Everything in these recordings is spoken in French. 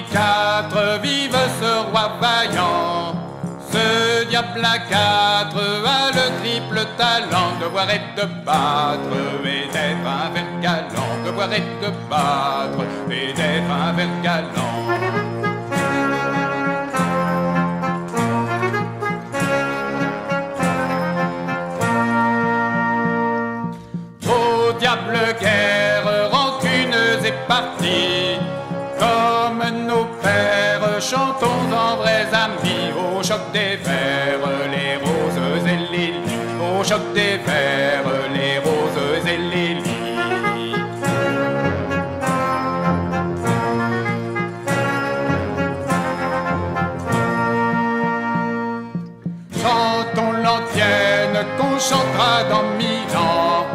Louis IV, vive ce roi vaillant. Ce diable à quatre a le triple talent de voir et de battre et d'être un ver galant, de voir et de battre et d'être un ver galant. Au diable guerre, rancuneuse et partie, comme nos pères, chantons en vrais amis, au choc des vers, les roses et les lys, au choc des vers, les roses et les lys. Chantons l'antienne qu'on chantera dans 1000 ans,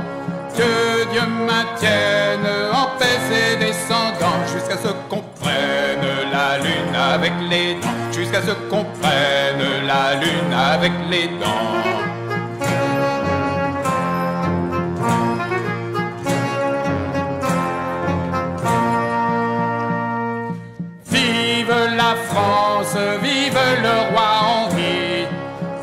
que Dieu maintienne en paix ses descendants, jusqu'à ce qu'on prenne la lune avec les dents, jusqu'à ce qu'on prenne la lune avec les dents. Vive la France, vive le roi Henri,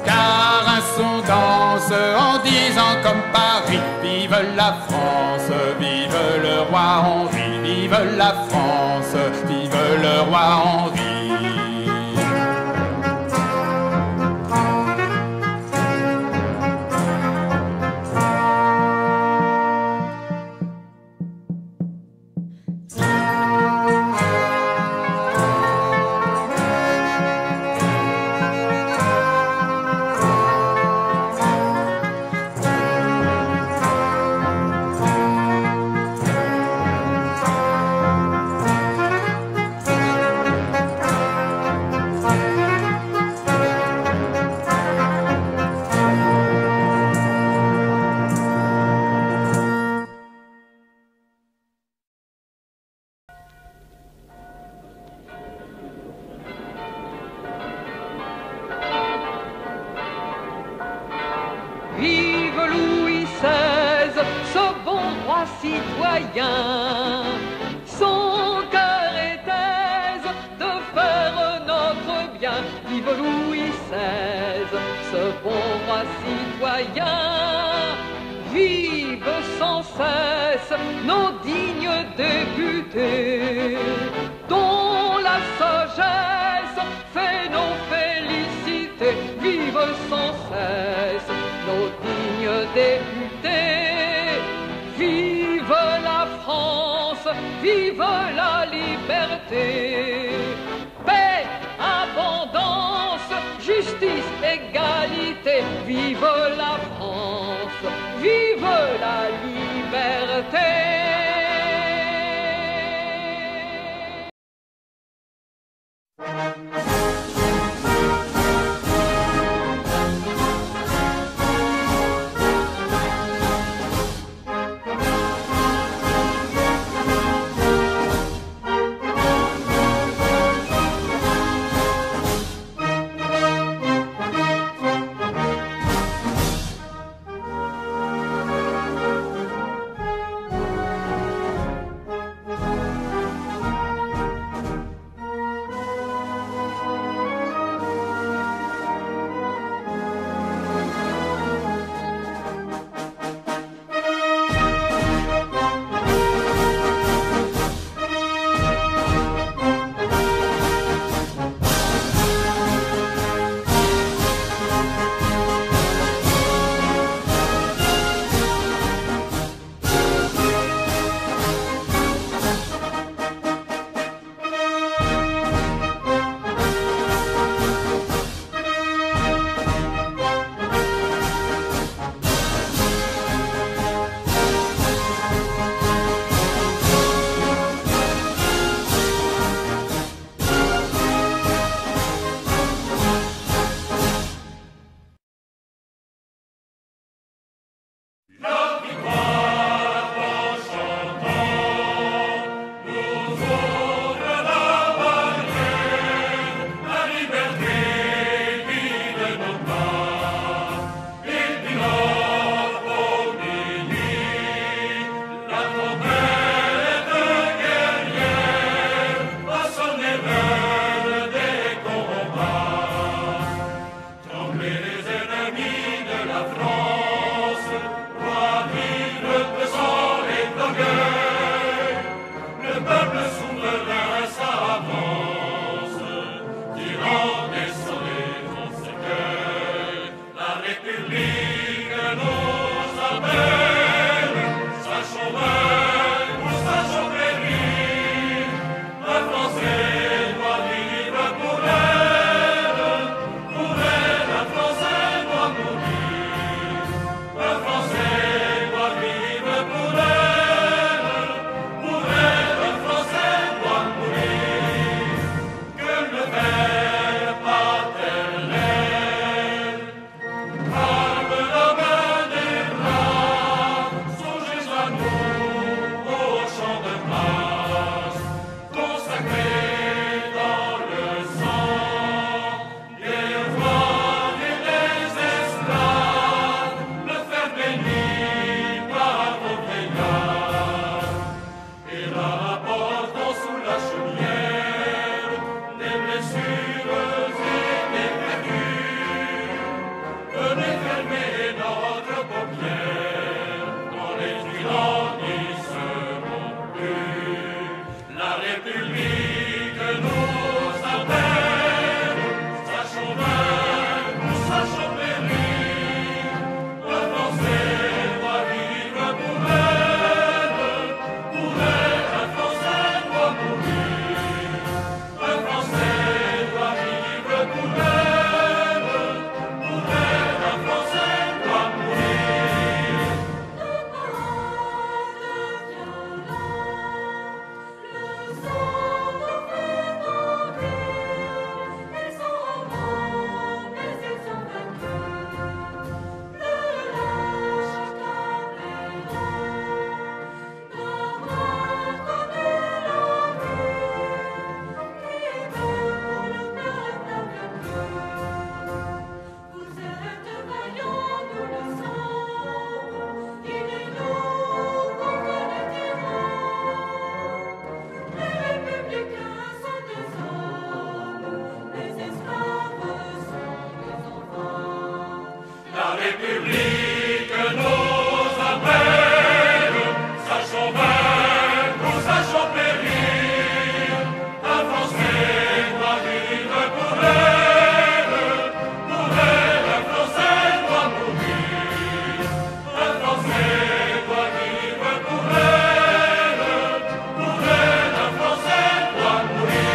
car un son danse en disant comme Paris. Vive la France, vive le roi Henri, vive la France, vive le roi Henri. Vive Louis XVI, ce bon roi citoyen. Son cœur est aise de faire notre bien. Vive Louis XVI, ce bon roi citoyen. Vive sans cesse nos dignes députés, dont la sagesse fait nos félicités. Vive sans cesse nos dignes députés. Vive la France, vive la liberté. Paix, abondance, justice, égalité. Vive la France, vive la liberté. République nous appelle, sachons vaincre ou sachons périr, un Français doit vivre pour elle, un Français doit mourir, un Français doit vivre pour elle, un Français doit mourir.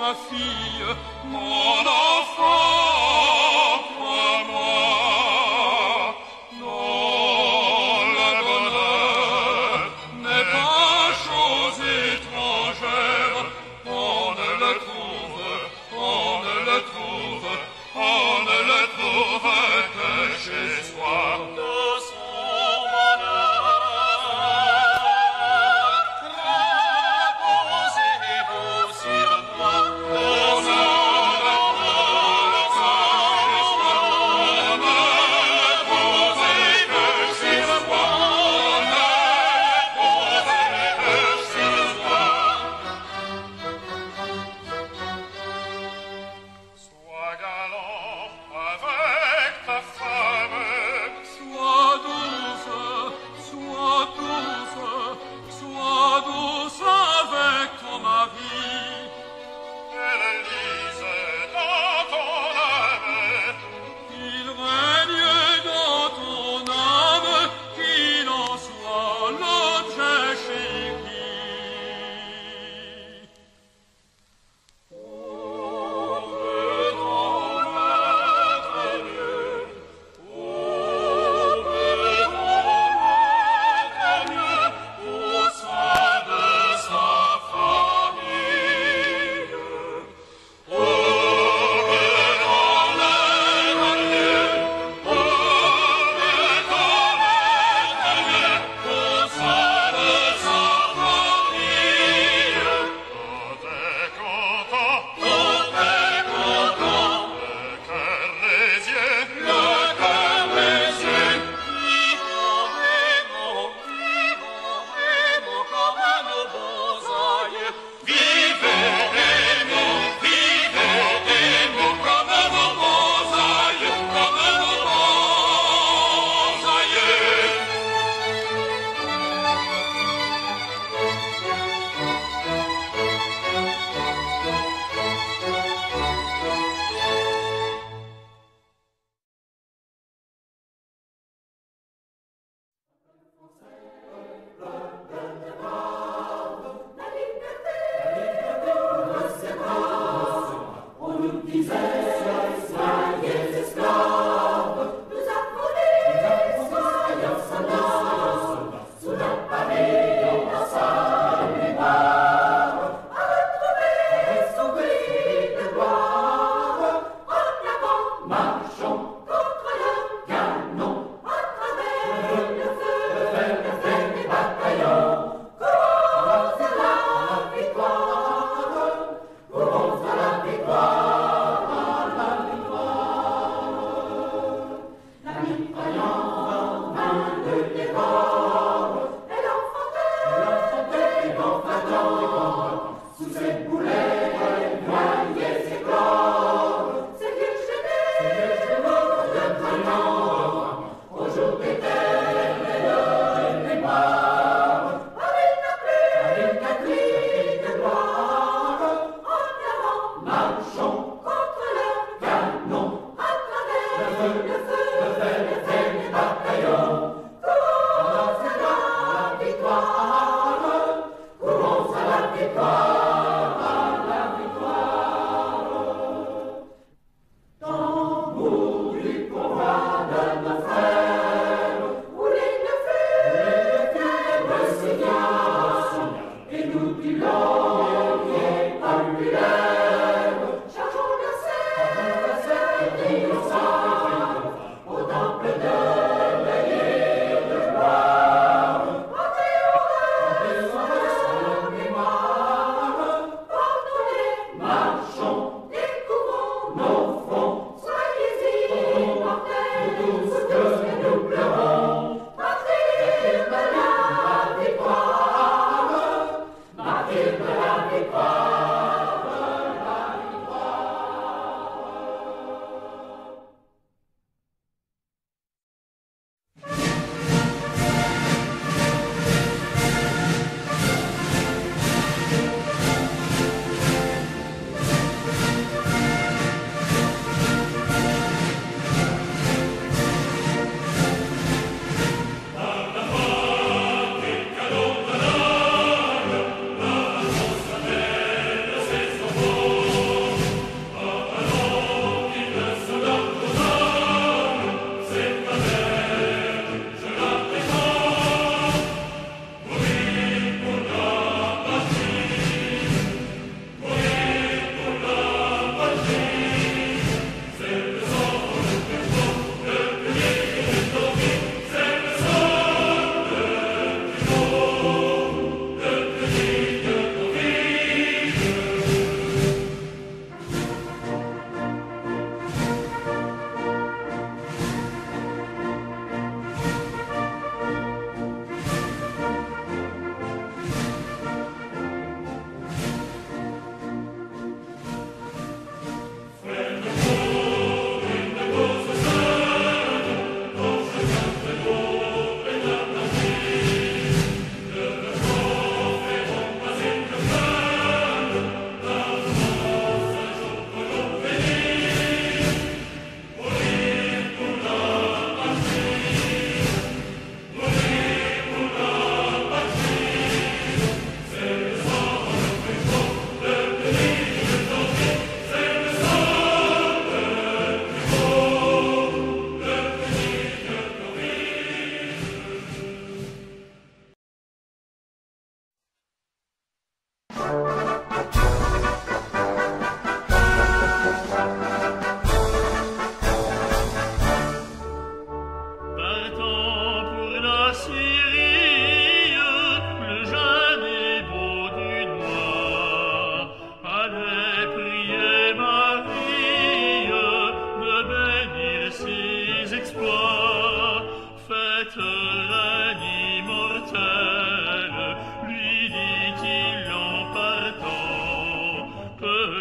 ma fille, mon enfant, crois-moi. Non, le bonheur n'est pas chose étrangère. On ne le trouve, on ne le trouve, on ne le trouve que chez soi. De son bonheur, reposez-vous sur moi. De son bonheur, on ne le trouve que chez soi. On ne le trouve que chez soi. Sois galant avec ta femme, sois douce, sois douce, sois douce avec ton mari. Elle lise dans ton âme, qu'il règne dans ton âme, qu'il en soit l'objet chéri.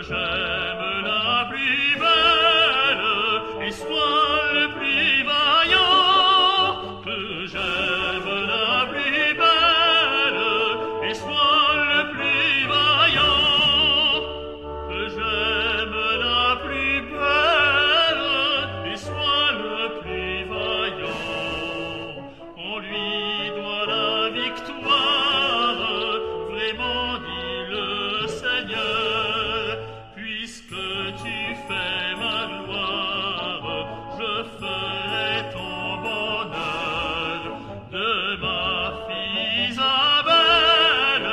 j'aime la plus belle et sois le plus vaillant, que j'aime la plus belle et sois le plus vaillant, que j'aime la plus belle et sois le plus vaillant. On lui doit la victoire, vraiment dit le Seigneur, puisque tu fais ma gloire, je ferai ton bonheur. De ma fille Isabelle,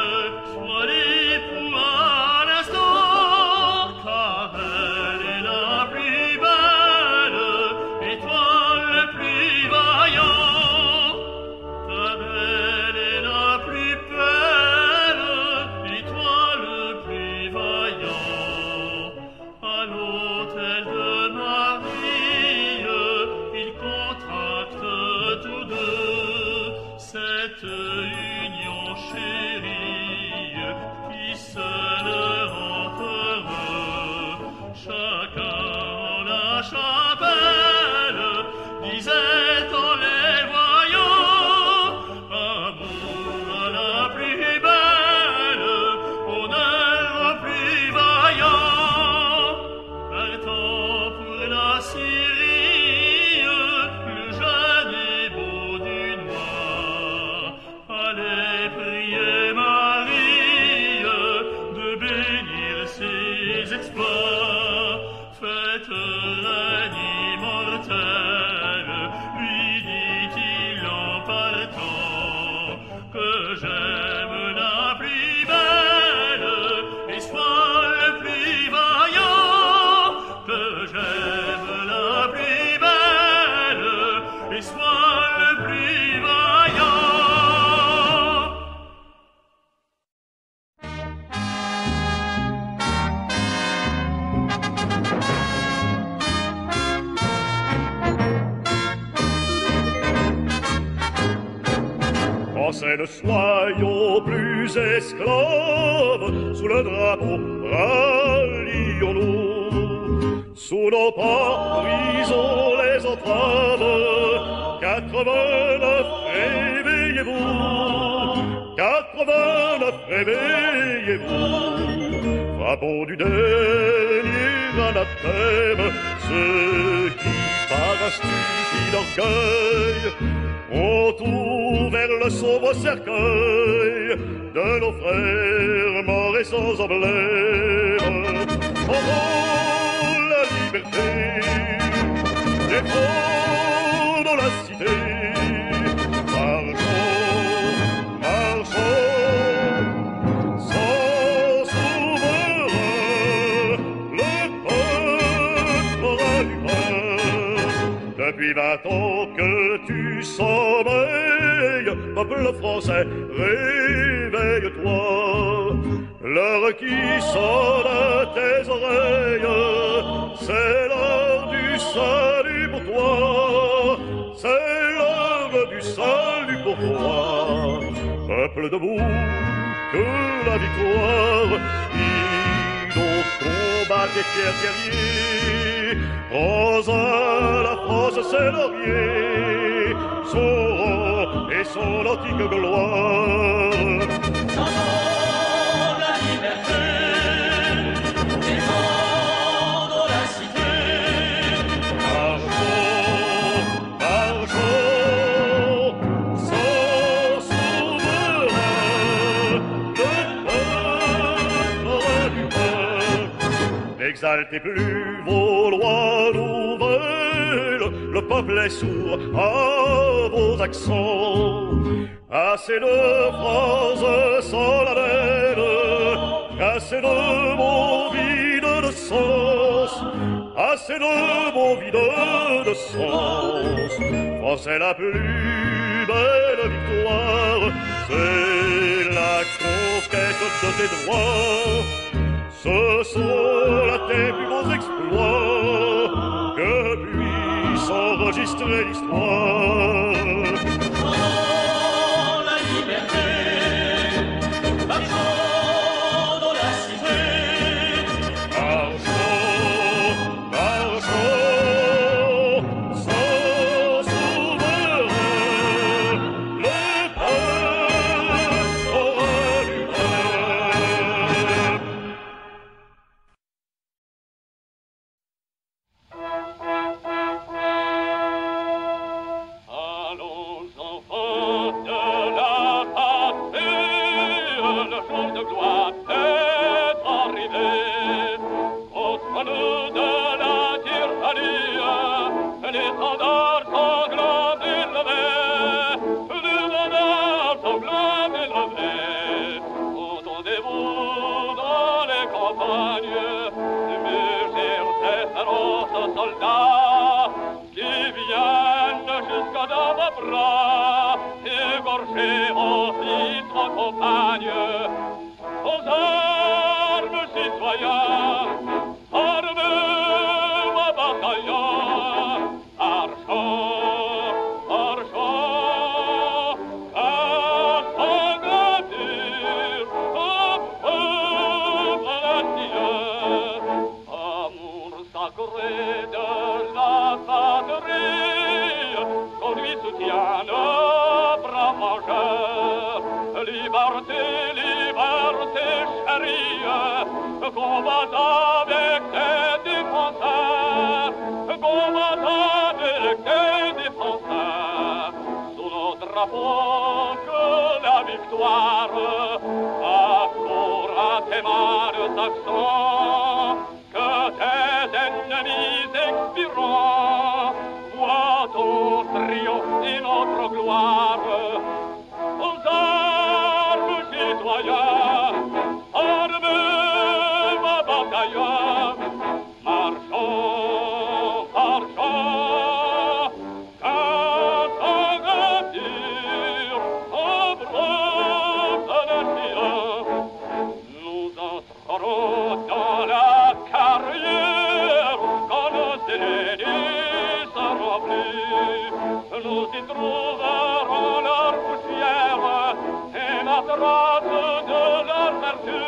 sois l'époux à l'instant, car elle est la plus belle et toi le plus vaillant. Car elle est la plus belle et toi le plus vaillant. À l'autel de Marie, ils contractent tous deux cette union chérie qui se leur rend heureux. Chacun en la chapelle disait en les voyant: amour à la plus belle, honneur au plus vaillant. Partant pour la Syrie, le jeune et beau du noir, allez prier Marie de bénir ses exploits. Faites règne immortel, lui dit-il en partant, que j'aime la plus belle et sois le plus vaillant, que j'aime la plus belle et sois le plus vaillant. Français, ne soyons plus esclaves, sous le drapeau rallions-nous. Sous nos pas, brisons les entraves. 89, réveillez-vous. 89, réveillez-vous. Frappons du dernier anathème ceux qui, par un stupide orgueil, ont ouvert le sombre cercueil de nos frères morts et sans emblème. Chantons la liberté, défendons la cité. Marchons, marchons, sans souverain, le peuple aura du pain. Depuis 20 ans que tu sommeilles, peuple français, réveille-toi. L'heure qui sonne à tes oreilles, c'est l'heure du salut pour toi. C'est l'heure du salut pour toi. Peuple debout, que la victoire, nos combats des fiers guerriers, rends à la France ses lauriers, son rang et son antique gloire. Chantons la liberté, défendons la cité. Marchons, marchons, sans souverain, le peuple aura du pain. N'exaltez plus vos lois nouvelles, le peuple est sourd à vos accents. Assez de phrases solennelles, assez de mots vides de sens, assez de mots vides de sens. Français, la plus belle victoire, c'est la conquête de tes droits. Ce sont là tes plus beaux exploits que puisse enregistrer l'histoire. La liberté, marchons dans la cité. soldats qui viennent jusqu'à dans vos bras, égorger vos vitres compagnes. Aux armes, citoyens, armez vos bataillons, marchons, marchons, à s'engager, amour sacré de la patrie, qu'on lui soutienne, bras vengeurs, liberté, liberté chérie, combat avec tes défenseurs, combat avec tes défenseurs, sous nos drapeaux que la victoire accourt à tes mains de Saxons, que tes ennemis expirant voient ton triomphe et notre gloire. Aux armes, citoyens, armez vos bataillons, marchons, marchons, qu'un s'engager, embrasse le ciel. Nous entrerons dans la carrière quand nos ennemis seront plus. Nous y trouverons leur poussière et la trace de leur vertu,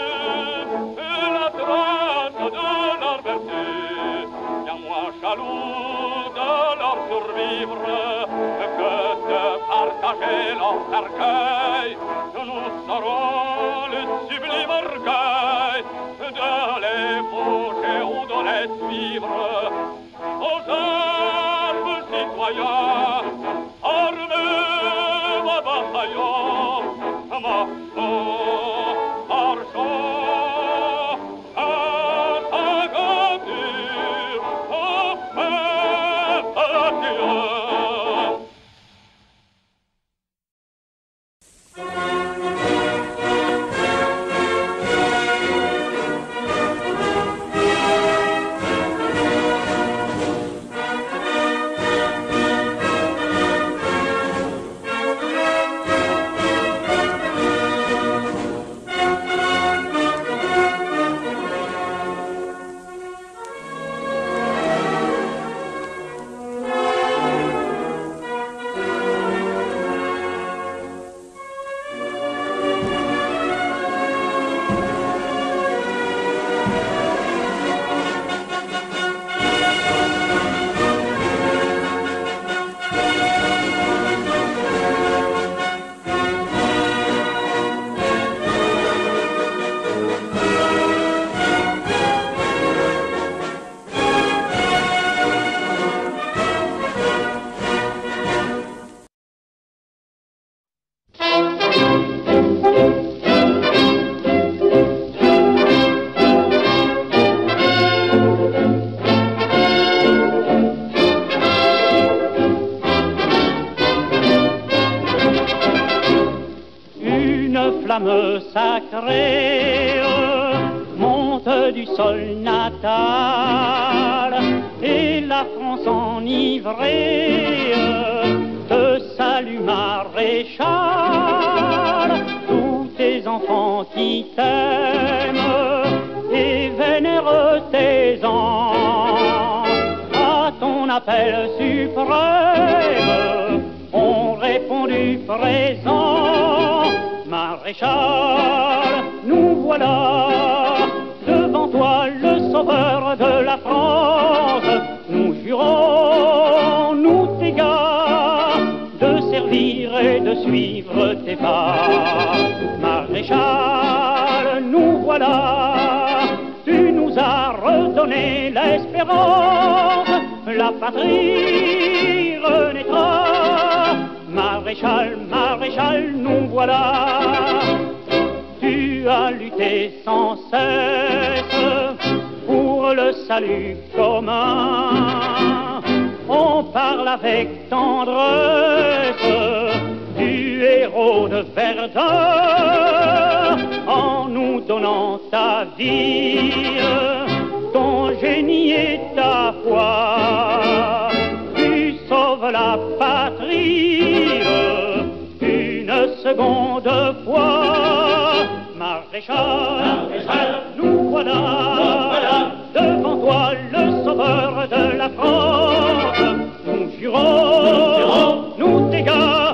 et la trace de leur vertu. Bien moins jaloux de leur survivre que de partager leur cercueil, nous serons le sublime orgueil de les faucher ou de les suivre. Aux armes, citoyens, armez vos bataillons, marchons, marchons, à s'engager, flamme sacrée monte du sol natal et la France enivrée te salue maréchal. Tous tes enfants qui t'aiment et vénèrent tes ans à ton appel suprême ont répondu présent. Maréchal, nous voilà devant toi, le sauveur de la France. Nous jurons, nous tes gars, de servir et de suivre tes pas. Maréchal, nous voilà, tu nous as redonné l'espérance. La patrie renaîtra. Maréchal, maréchal, nous voilà. Tu as lutté sans cesse pour le salut commun. On parle avec tendresse du héros de Verdun en nous donnant ta vie, ton génie et ta foi. seconde fois. Maréchal, nous voilà, devant toi le sauveur de la France. Nous jurons, nous tes gars,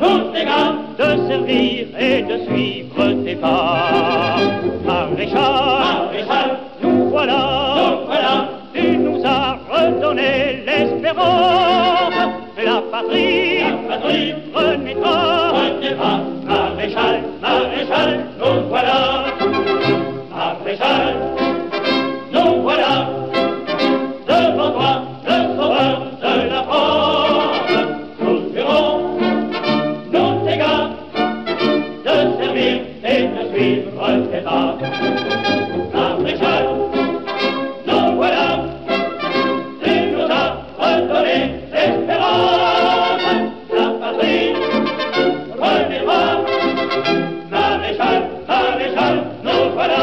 de servir et de suivre tes pas. Maréchal, nous voilà, tu nous as redonné l'espérance. La patrie renaîtra. Maréchal, nous voilà. Maréchal, nous voilà. Devant toi, le sauveur de la France. Nous jurons, nous tes gars, de servir et de suivre tes pas. Maréchal, nous voilà. Tu nous as redonné l'espérance. La patrie renaîtra. Maréchal, nous voilà.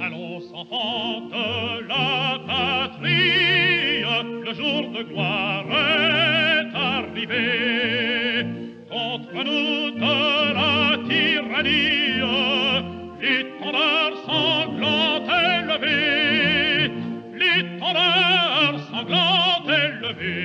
Allons, enfants de la patrie, le jour de gloire est arrivé. Contre nous de la tyrannie, l'étendard sanglant est levé. L'étendard sanglant est levé.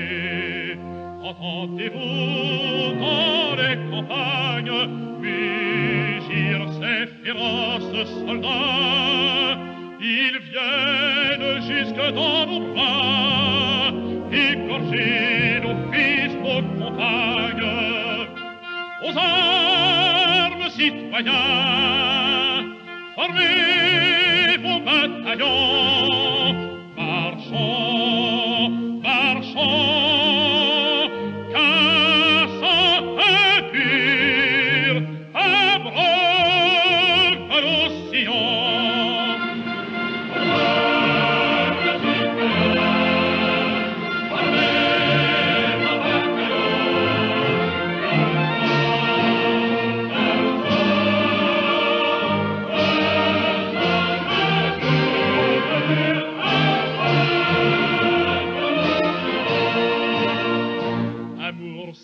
Entendez-vous dans les campagnes mugir ces féroces soldats? Ils viennent jusque dans nos bras, égorger nos fils, nos compagnes. Aux armes, citoyens, formez vos bataillons. Marchons, qu'un sang impur abreuve nos sillons.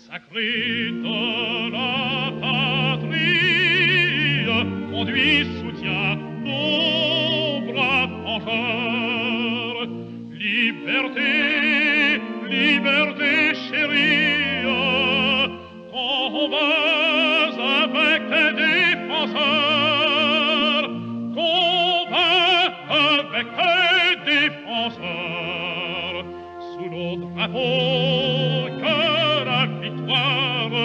Sacré de la patrie, conduit, soutient nos braves vengeurs. Liberté, liberté chérie, combats avec tes défenseurs, combats avec tes défenseurs, sous nos drapeaux que la victoire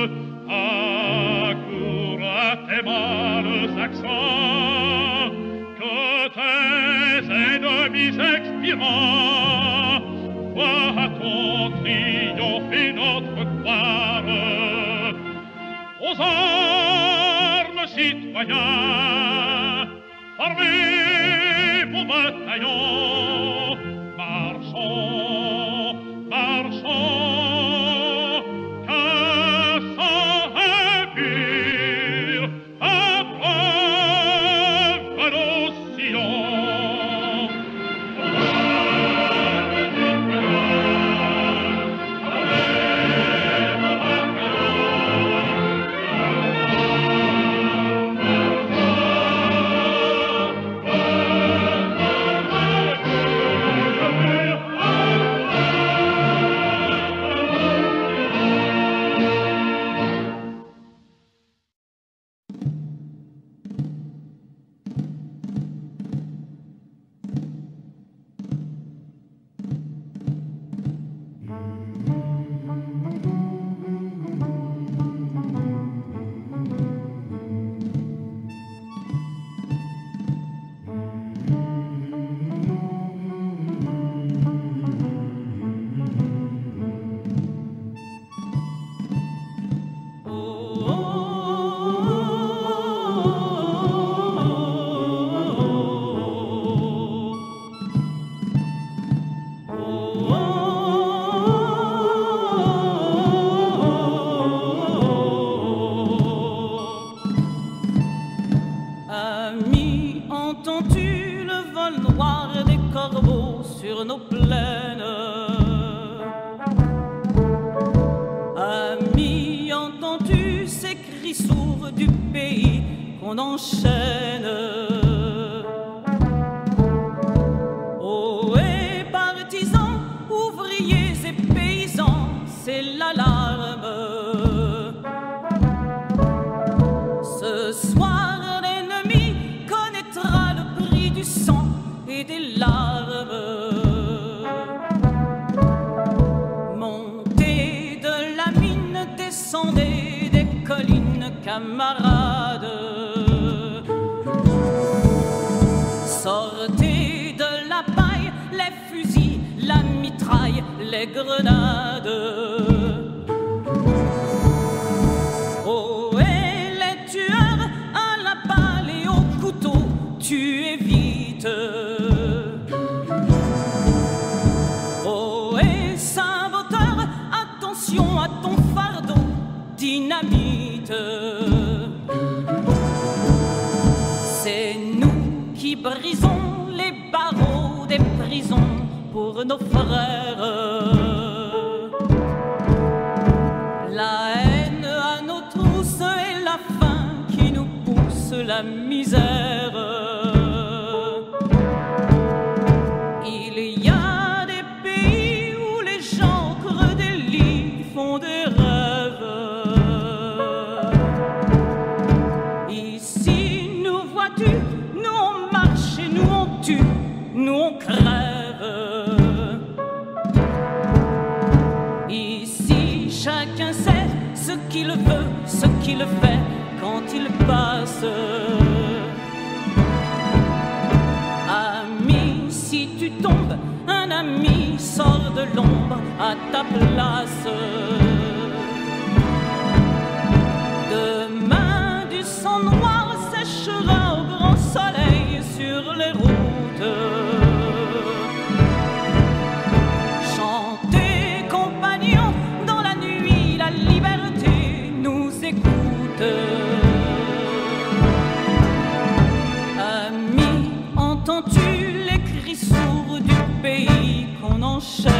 accourt à tes mâles accents, que tes ennemis expirants voient ton triomphe et notre gloire. Aux armes, citoyens, formez vos bataillons. Marchons, qu'un sang impur abreuve nos sillons. cris sourds du pays qu'on enchaîne. Ohé, partisans, ouvriers et paysans, c'est l'alarme. Ce soir, l'ennemi connaîtra le prix du sang et des larmes. Montez de la mine, descendez des collines, camarades. Sortez de la paille, les fusils, la mitraille, les grenades. Oh, et les tueurs à la balle et au couteau, tuez vite. Oh, et saboteur, attention à ton fardeau, dynamite. C'est nous qui brisons les barreaux des prisons pour nos frères. La haine à nos trousses et la faim qui nous pousse la misère. Il y a des pays où les gens creux des lits font des rêves. Ici, nous vois-tu, nous on marche et nous on tue, nous on crève. Ici, chacun sait ce qu'il veut, ce qu'il fait quand il passe. Ami, si tu tombes, un ami sort de l'ombre à ta place. Demain, du sang noir séchera au grand soleil sur les routes. Chantez, compagnons, dans la nuit, la liberté nous écoute. Ami, entends-tu les cris sourds du pays qu'on enchaîne?